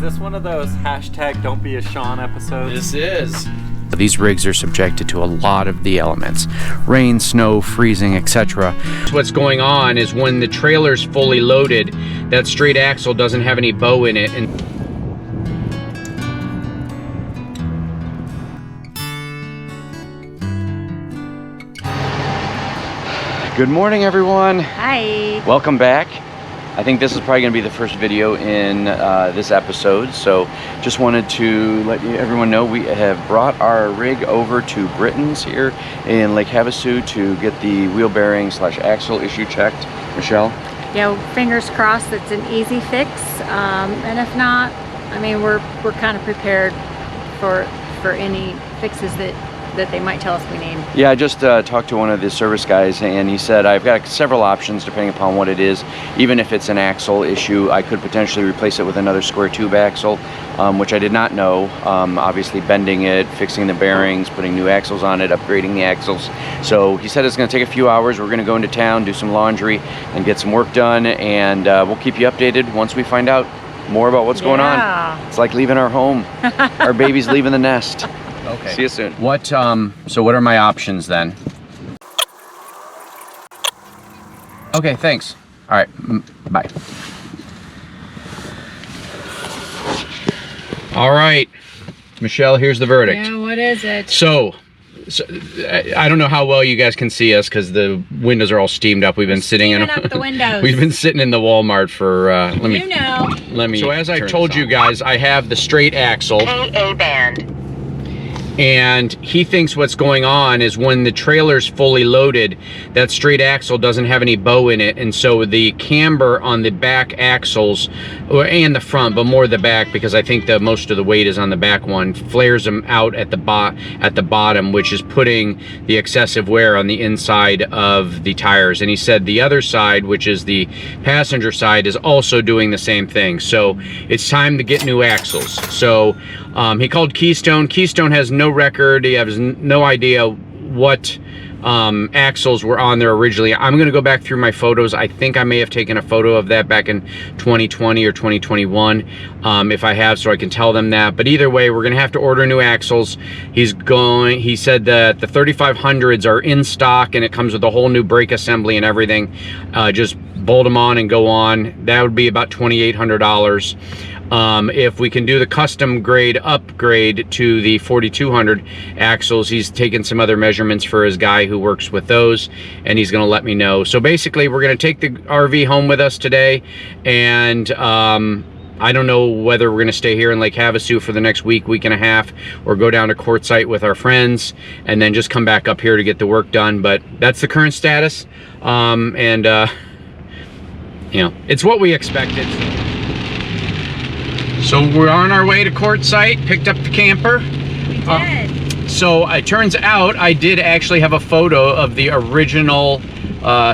this one of those hashtag don't be a Sean episodes? This is. These rigs are subjected to a lot of the elements. Rain, snow, freezing, etc. What's going on is when the trailer's fully loaded, that straight axle doesn't have any bow in it. And good morning, everyone. Hi. Welcome back. I think this is probably going to be the first video in this episode, so just wanted to let everyone know we have brought our rig over to Britain's here in Lake Havasu to get the wheel bearing / axle issue checked. Michelle? Yeah, fingers crossed it's an easy fix, and if not, I mean, we're kind of prepared for any fixes that they might tell us we need. Yeah, I just talked to one of the service guys, and he said I've got several options depending upon what it is. Even if it's an axle issue, I could potentially replace it with another square tube axle, which I did not know. Obviously bending it, fixing the bearings, putting new axles on it, upgrading the axles. So he said it's going to take a few hours. We're going to go into town, do some laundry, and get some work done, and we'll keep you updated once we find out more about what's going on. It's like leaving our home. Our baby's leaving the nest. okay. See you soon. What, so what are my options then? Okay, thanks. All right, bye. All right, Michelle, here's the verdict. Yeah, what is it? So I don't know how well you guys can see us because the windows are all steamed up. We've been sitting in up the windows. We've been sitting in the Walmart for let me So as I told you guys, I have the straight axle. AA band. And he thinks what's going on is when the trailer's fully loaded, that straight axle doesn't have any bow in it, and so the camber on the back axles, and the front, but more the back, because I think that most of the weight is on the back one, flares them out at the bottom, which is putting the excessive wear on the inside of the tires. And he said the other side, which is the passenger side, is also doing the same thing. So it's time to get new axles. So he called Keystone. Keystone has no record. He has no idea what axles were on there originally. I'm going to go back through my photos. I think I may have taken a photo of that back in 2020 or 2021, if I have, so I can tell them that. But either way, we're going to have to order new axles. He said that the 3500s are in stock, and it comes with a whole new brake assembly and everything. Just bolt them on and go on. That would be about $2,800. If we can do the custom grade upgrade to the 4200 axles, he's taken some other measurements for his guy who works with those, and he's going to let me know. So basically, we're going to take the RV home with us today, and I don't know whether we're going to stay here in Lake Havasu for the next week and a half, or go down to Quartzsite with our friends, and then just come back up here to get the work done. But that's the current status, and you know, it's what we expected. So we're on our way to Quartzsite, picked up the camper. We did. So it turns out I did actually have a photo of the original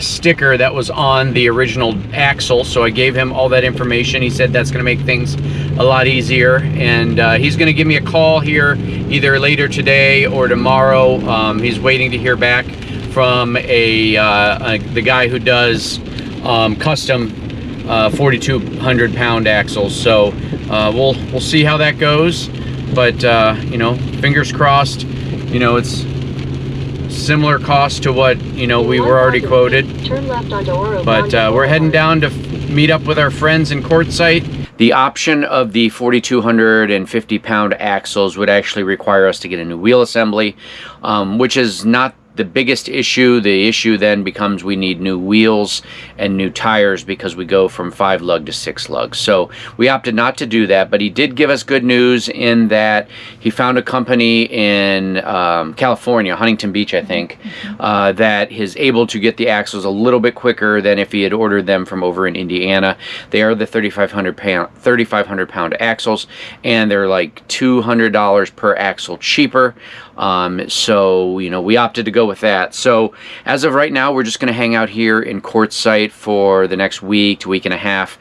sticker that was on the original axle. So I gave him all that information. He said that's gonna make things a lot easier. And he's gonna give me a call here either later today or tomorrow. He's waiting to hear back from the guy who does custom 4,200 pound axles. So we'll see how that goes, but you know, fingers crossed. You know, it's similar cost to what, you know, we were already quoted. Turn left onto Oro, but we're heading down to meet up with our friends in Quartzsite. The option of the 4,250 pound axles would actually require us to get a new wheel assembly, which is not the biggest issue. The issue then becomes we need new wheels and new tires because we go from 5 lug to 6 lug. So we opted not to do that, but he did give us good news in that he found a company in California, Huntington Beach, I think, that is able to get the axles a little bit quicker than if he had ordered them from over in Indiana. They are the 3,500 pound axles, and they're like $200 per axle cheaper. So, you know, we opted to go with that. So as of right now, we're just going to hang out here in Quartzsite for the next week to week and a half.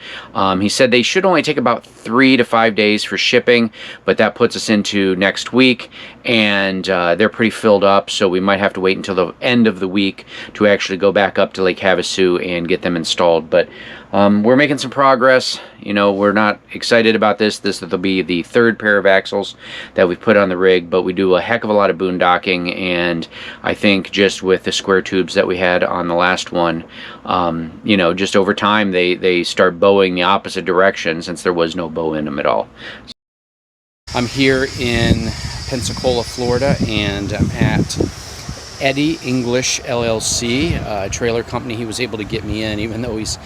He said they should only take about 3 to 5 days for shipping, but that puts us into next week, and they're pretty filled up, so we might have to wait until the end of the week to actually go back up to Lake Havasu and get them installed. But we're making some progress. You know, we're not excited about this. This will be the third pair of axles that we've put on the rig, but we do a heck of a lot of boondocking, and I think just with the square tubes that we had on the last one, you know, just over time they start bowing the opposite direction since there was no bow in them at all. I'm here in Pensacola, Florida, and I'm at Eddie English LLC, a trailer company. He was able to get me in, even though he's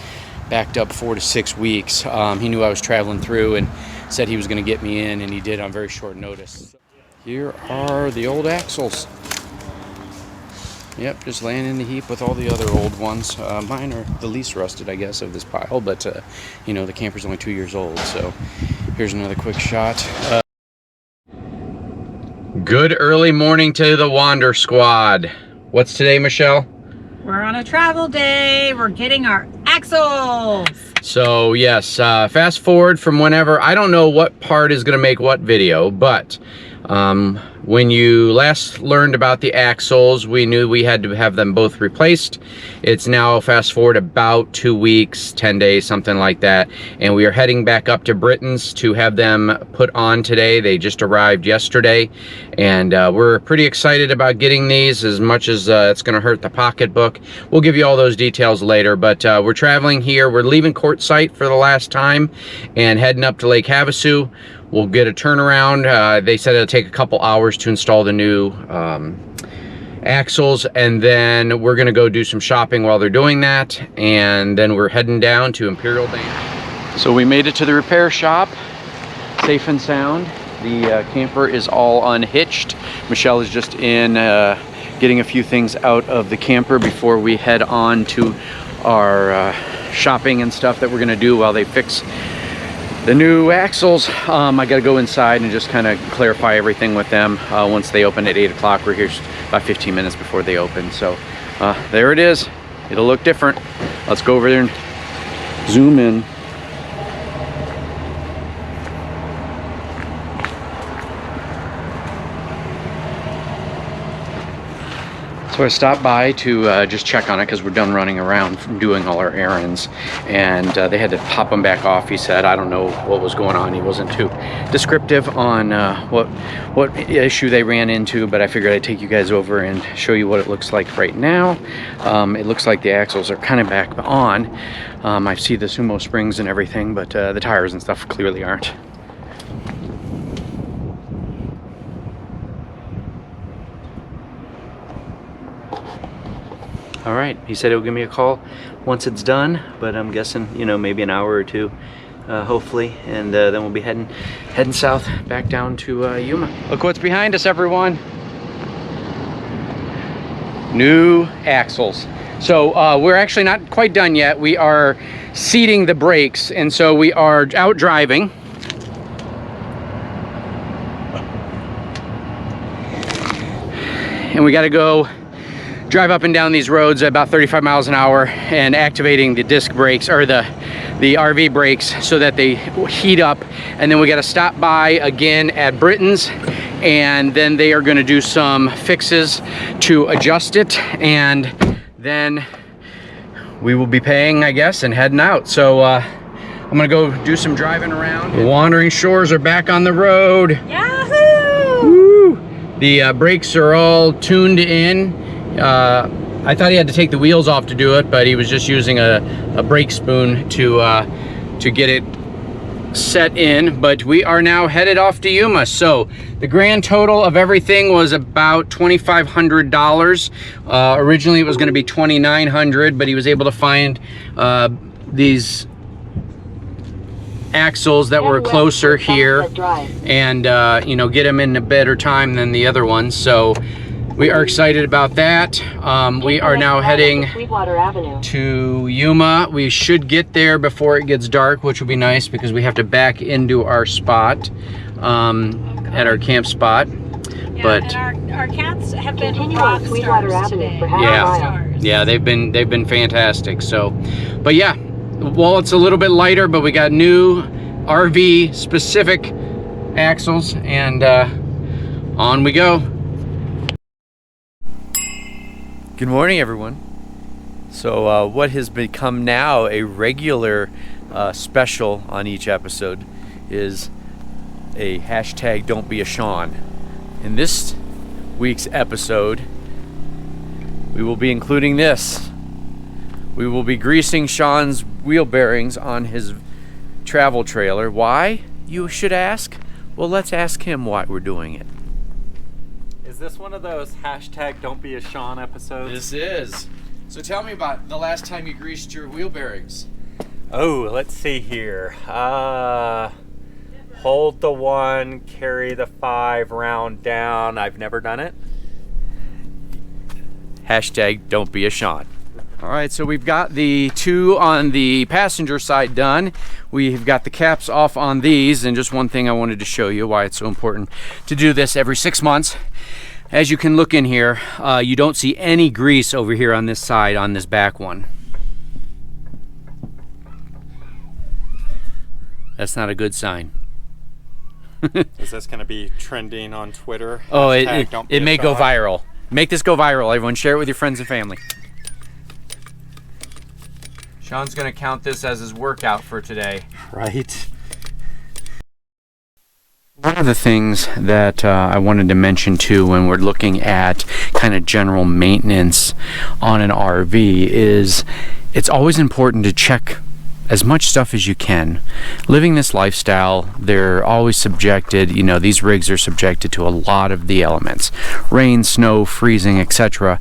backed up 4 to 6 weeks. He knew I was traveling through and said he was going to get me in, and he did on very short notice. Here are the old axles. Yep, just laying in the heap with all the other old ones. Mine are the least rusted, I guess, of this pile, but you know, the camper's only 2 years old, so here's another quick shot. Good early morning to the Wander Squad. What's today, Michelle? We're on a travel day. We're getting our axles. So yes, fast forward from whenever, I don't know what part is going to make what video, but when you last learned about the axles, we knew we had to have them both replaced. It's now fast forward about 2 weeks, 10 days, something like that, and we are heading back up to Britain's to have them put on today. They just arrived yesterday, and we're pretty excited about getting these, as much as it's going to hurt the pocketbook. We'll give you all those details later, but we're traveling here. We're leaving Quartzsite for the last time and heading up to Lake Havasu. We'll get a turnaround. They said it'll take a couple hours to install the new axles, and then we're gonna go do some shopping while they're doing that, and then we're heading down to Imperial Dam. So we made it to the repair shop, safe and sound. The camper is all unhitched. Michelle is just in getting a few things out of the camper before we head on to our shopping and stuff that we're gonna do while they fix the new axles. I gotta go inside and just kind of clarify everything with them once they open at 8 o'clock. We're here about 15 minutes before they open. So there it is. It'll look different. Let's go over there and zoom in. So I stopped by to just check on it because we're done running around from doing all our errands, and they had to pop them back off. He said, I don't know what was going on. He wasn't too descriptive on what issue they ran into, but I figured I'd take you guys over and show you what it looks like right now. It looks like the axles are kind of back on. I see the sumo springs and everything, but the tires and stuff clearly aren't. All right, he said he'll give me a call once it's done, but I'm guessing, you know, maybe an hour or two, hopefully, and then we'll be heading south back down to Yuma. Look what's behind us, everyone. New axles. So we're actually not quite done yet. We are seating the brakes, and so we are out driving. And we got to go drive up and down these roads at about 35 miles an hour and activating the disc brakes, or the RV brakes, so that they heat up. And then we got to stop by again at Britain's, and then they are going to do some fixes to adjust it, and then we will be paying, I guess, and heading out. So I'm gonna go do some driving around. The Wandering Shores are back on the road. Yahoo! Woo! The brakes are all tuned in. I thought he had to take the wheels off to do it, but he was just using a brake spoon to get it set in. But we are now headed off to Yuma. So the grand total of everything was about $2,500. Originally it was going to be $2,900, but he was able to find these axles that were closer here, and you know, get them in a better time than the other ones. So we are excited about that. We are now heading to Yuma. We should get there before it gets dark, which will be nice because we have to back into our spot, at our camp spot. Yeah, but and our cats have been rock stars today. Yeah, they've been fantastic. So, but yeah, well, it's a little bit lighter, but we got new RV specific axles, and on we go. Good morning, everyone. So what has become now a regular special on each episode is a hashtag Don't Be a Sean. In this week's episode, we will be including this. We will be greasing Sean's wheel bearings on his travel trailer. Why, you should ask? Well, let's ask him why we're doing it. Is this one of those hashtag Don't Be a Sean episodes? This is. So tell me about the last time you greased your wheel bearings. Oh, let's see here. Hold the 1, carry the 5, round down. I've never done it. Hashtag Don't Be a Sean. All right, so we've got the 2 on the passenger side done. We've got the caps off on these, and just one thing I wanted to show you why it's so important to do this every 6 months. As you can look in here, you don't see any grease over here on this side, on this back one. That's not a good sign. Is this going to be trending on Twitter? Oh, Hashtag Don't Be it a may go Sean? viral. Make this go viral, everyone. Share it with your friends and family. Sean's gonna count this as his workout for today. Right. One of the things that I wanted to mention too when we're looking at kind of general maintenance on an RV is it's always important to check as much stuff as you can. Living this lifestyle, they're always subjected, you know, these rigs are subjected to a lot of the elements. Rain, snow, freezing, etc.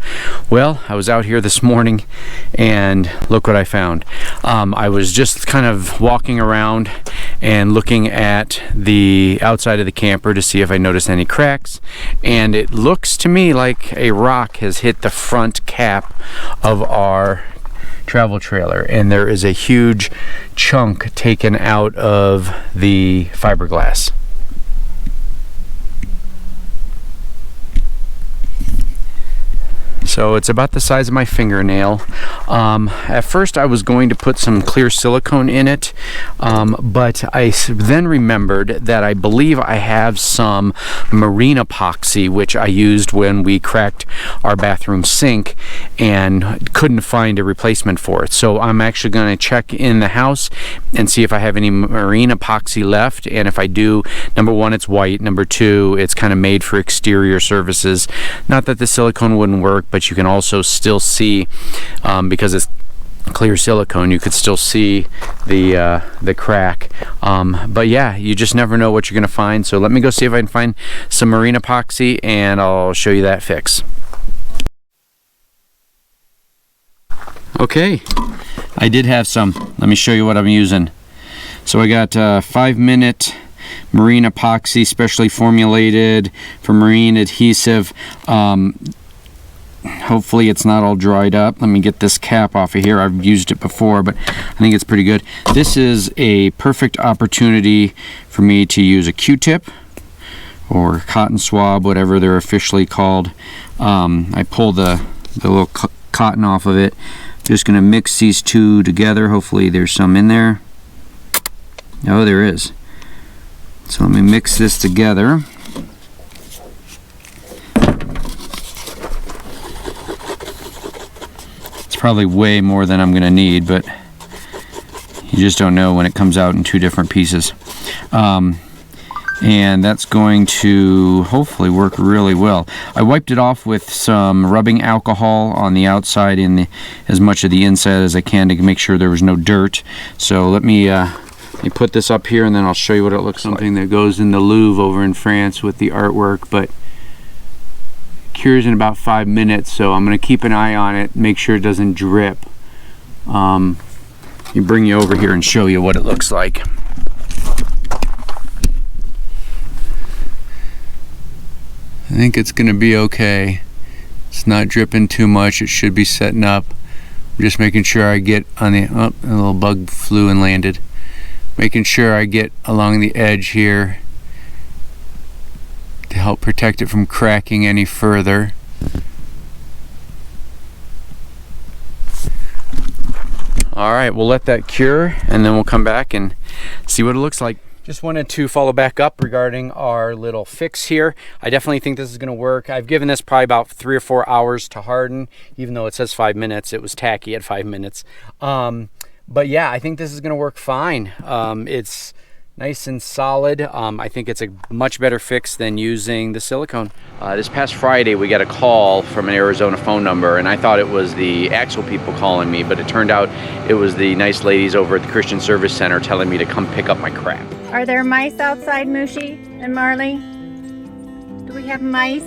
Well, I was out here this morning and look what I found. I was just kind of walking around and looking at the outside of the camper to see if I noticed any cracks, and it looks to me like a rock has hit the front cap of our travel trailer, and there is a huge chunk taken out of the fiberglass. So it's about the size of my fingernail. At first I was going to put some clear silicone in it, but I then remembered that I believe I have some marine epoxy, which I used when we cracked our bathroom sink and couldn't find a replacement for it. So I'm actually going to check in the house and see if I have any marine epoxy left, and if I do, number 1, it's white, number 2, it's kind of made for exterior surfaces. Not that the silicone wouldn't work, but you can also still see, because it's clear silicone, you could still see the crack. But yeah, you just never know what you're gonna find. So let me go see if I can find some marine epoxy, and I'll show you that fix. Okay, I did have some. Let me show you what I'm using. So I got 5-minute marine epoxy, specially formulated for marine adhesive. Hopefully it's not all dried up. Let me get this cap off of here. I've used it before, but I think it's pretty good. This is a perfect opportunity for me to use a Q-tip or cotton swab, whatever they're officially called. I pull the little cotton off of it. Just going to mix these two together. Hopefully there's some in there. Oh, there is. So let me mix this together. Probably way more than I'm gonna need, but you just don't know when it comes out in 2 different pieces. And that's going to hopefully work really well. I wiped it off with some rubbing alcohol on the outside and as much of the inside as I can to make sure there was no dirt. So let me put this up here, and then I'll show you what it looks like. Something that goes in the Louvre over in France with the artwork, but cures in about 5 minutes, so I'm going to keep an eye on it, make sure it doesn't drip. Bring you over here and show you what it looks like. I think it's going to be okay. It's not dripping too much. It should be setting up. I'm just making sure I get on the, oh, a little bug flew and landed. Making sure I get along the edge here to help protect it from cracking any further. All right, we'll let that cure, and then we'll come back and see what it looks like. Just wanted to follow back up regarding our little fix here. I definitely think this is going to work. I've given this probably about 3 or 4 hours to harden, even though it says 5 minutes. It was tacky at 5 minutes. But yeah, I think this is going to work fine. It's nice and solid. I think it's a much better fix than using the silicone. This past Friday, we got a call from an Arizona phone number, and I thought it was the axle people calling me, but it turned out it was the nice ladies over at the Christian Service Center telling me to come pick up my crap. Are there mice outside, Mushi and Marley? Do we have mice?